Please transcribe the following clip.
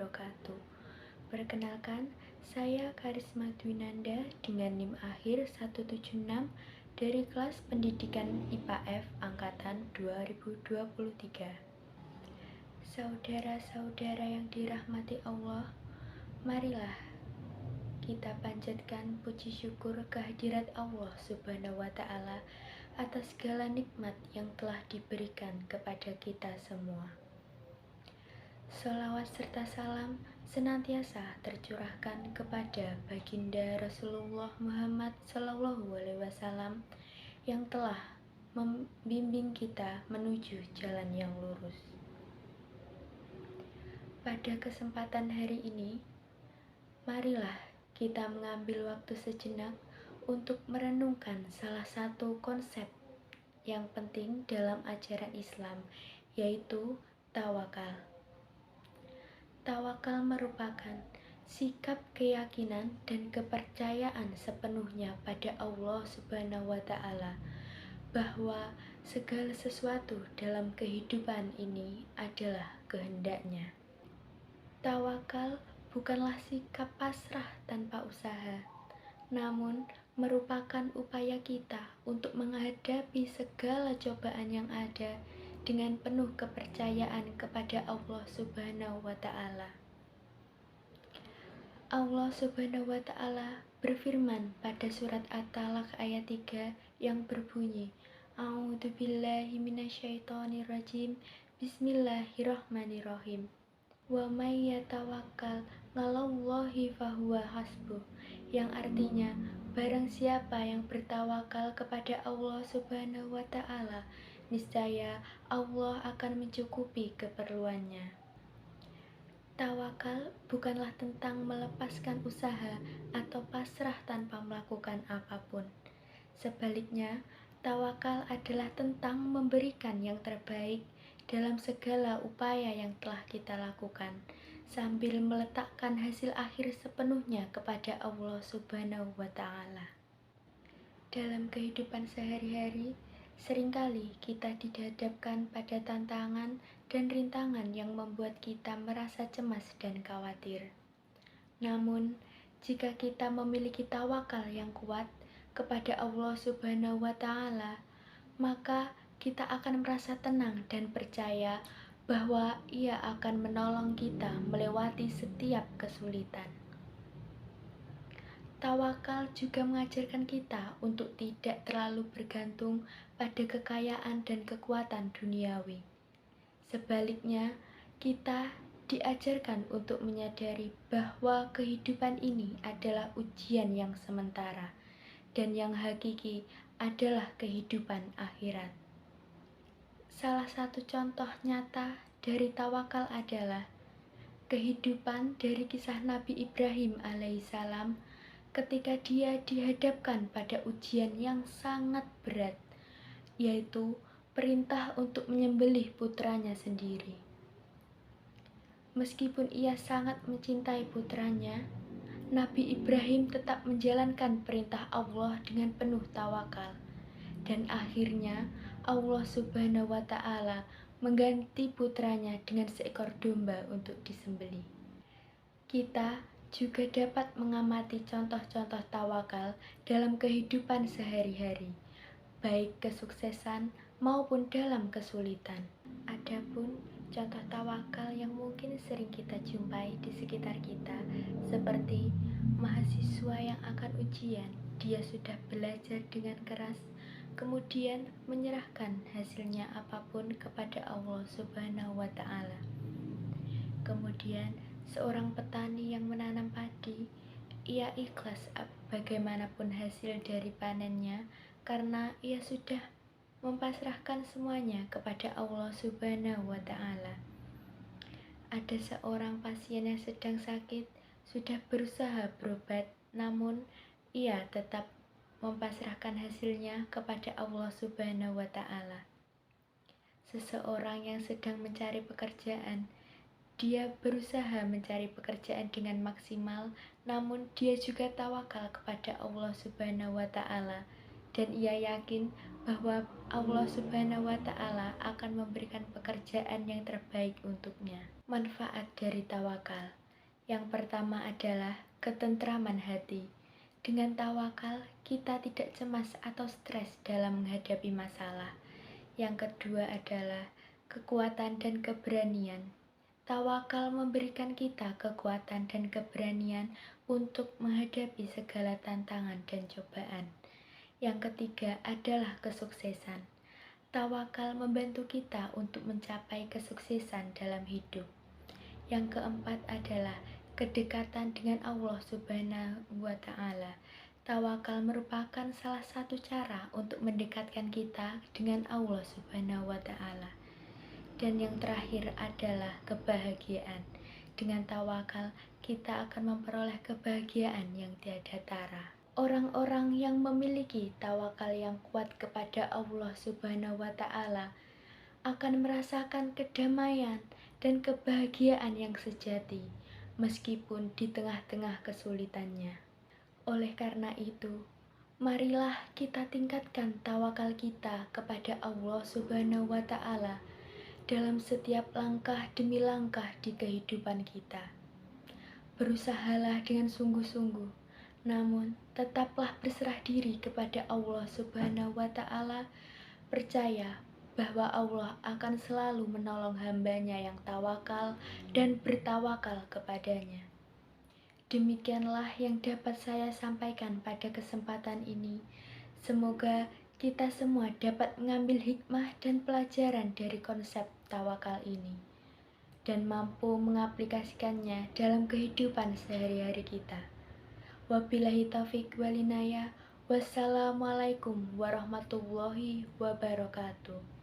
wabarakatuh. Perkenalkan, saya Karisma Dwinanda dengan NIM akhir 176 dari kelas pendidikan IPA F angkatan 2023. Saudara-saudara yang dirahmati Allah, marilah kita panjatkan puji syukur kehadirat Allah Subhanahu wa Ta'ala atas segala nikmat yang telah diberikan kepada kita semua. Sholawat serta salam senantiasa tercurahkan kepada baginda Rasulullah Muhammad SAW yang telah membimbing kita menuju jalan yang lurus. Pada kesempatan hari ini, marilah kita mengambil waktu sejenak untuk merenungkan salah satu konsep yang penting dalam ajaran Islam, yaitu tawakal. Tawakal merupakan sikap keyakinan dan kepercayaan sepenuhnya pada Allah Subhanahu wa Ta'ala bahwa segala sesuatu dalam kehidupan ini adalah kehendaknya. Tawakal bukanlah sikap pasrah tanpa usaha, namun merupakan upaya kita untuk menghadapi segala cobaan yang ada dengan penuh kepercayaan kepada Allah Subhanahu wa Ta'ala. Allah Subhanahu wa Ta'ala berfirman pada surat At-Talaq ayat 3 yang berbunyi, A'udzubillahi minasyaitonirrajim, Bismillahirrahmanirrahim. Wa may yatawakkal 'alallahi fahuwa hasbuh, yang artinya barang siapa yang bertawakal kepada Allah Subhanahu wa Ta'ala, niscaya Allah akan mencukupi keperluannya. Tawakal bukanlah tentang melepaskan usaha atau pasrah tanpa melakukan apapun. Sebaliknya, tawakal adalah tentang memberikan yang terbaik dalam segala upaya yang telah kita lakukan, sambil meletakkan hasil akhir sepenuhnya kepada Allah Subhanahu wa Ta'ala. Dalam kehidupan sehari-hari, seringkali kita dihadapkan pada tantangan dan rintangan yang membuat kita merasa cemas dan khawatir. Namun, jika kita memiliki tawakal yang kuat kepada Allah Subhanahu wa Ta'ala, maka kita akan merasa tenang dan percaya bahwa Ia akan menolong kita melewati setiap kesulitan. Tawakal juga mengajarkan kita untuk tidak terlalu bergantung pada kekayaan dan kekuatan duniawi. Sebaliknya, kita diajarkan untuk menyadari bahwa kehidupan ini adalah ujian yang sementara dan yang hakiki adalah kehidupan akhirat. Salah satu contoh nyata dari tawakal adalah kehidupan dari kisah Nabi Ibrahim alaihissalam ketika dia dihadapkan pada ujian yang sangat berat, yaitu perintah untuk menyembelih putranya sendiri. Meskipun ia sangat mencintai putranya, Nabi Ibrahim tetap menjalankan perintah Allah dengan penuh tawakal. Dan akhirnya Allah Subhanahu wa Ta'ala mengganti putranya dengan seekor domba untuk disembelih. Kita juga dapat mengamati contoh-contoh tawakal dalam kehidupan sehari-hari, baik kesuksesan maupun dalam kesulitan. Adapun contoh tawakal yang mungkin sering kita jumpai di sekitar kita, seperti mahasiswa yang akan ujian, dia sudah belajar dengan keras, kemudian menyerahkan hasilnya apapun kepada Allah Subhanahu wa Ta'ala. Kemudian seorang petani yang menanam padi, ia ikhlas bagaimanapun hasil dari panennya karena ia sudah mempasrahkan semuanya kepada Allah Subhanahu wa Ta'ala. Ada seorang pasien yang sedang sakit, sudah berusaha berobat, namun ia tetap mempasrahkan hasilnya kepada Allah Subhanahu wa Ta'ala. Seseorang yang sedang mencari pekerjaan, dia berusaha mencari pekerjaan dengan maksimal, namun dia juga tawakal kepada Allah Subhanahu wa Ta'ala, dan ia yakin bahwa Allah Subhanahu wa Ta'ala akan memberikan pekerjaan yang terbaik untuknya. Manfaat dari tawakal yang pertama adalah ketentraman hati. Dengan tawakal, kita tidak cemas atau stres dalam menghadapi masalah. Yang kedua adalah kekuatan dan keberanian. Tawakal memberikan kita kekuatan dan keberanian untuk menghadapi segala tantangan dan cobaan. Yang ketiga adalah kesuksesan. Tawakal membantu kita untuk mencapai kesuksesan dalam hidup. Yang keempat adalah kedekatan dengan Allah Subhanahu wa Ta'ala. Tawakal merupakan salah satu cara untuk mendekatkan kita dengan Allah Subhanahu wa Ta'ala. Dan yang terakhir adalah kebahagiaan. Dengan tawakal, kita akan memperoleh kebahagiaan yang tiada tara. Orang-orang yang memiliki tawakal yang kuat kepada Allah Subhanahu wa Ta'ala akan merasakan kedamaian dan kebahagiaan yang sejati, meskipun di tengah-tengah kesulitannya. Oleh karena itu, marilah kita tingkatkan tawakal kita kepada Allah Subhanahu wa Ta'ala dalam setiap langkah demi langkah di kehidupan kita. Berusahalah dengan sungguh-sungguh, namun tetaplah berserah diri kepada Allah Subhanahu wa Ta'ala. Percaya bahwa Allah akan selalu menolong hambanya yang tawakal dan bertawakal kepadanya. Demikianlah yang dapat saya sampaikan pada kesempatan ini. Semoga kita semua dapat mengambil hikmah dan pelajaran dari konsep tawakal ini dan mampu mengaplikasikannya dalam kehidupan sehari-hari kita. Wabillahi taufiq wal hidayah. Wassalamualaikum warahmatullahi wabarakatuh.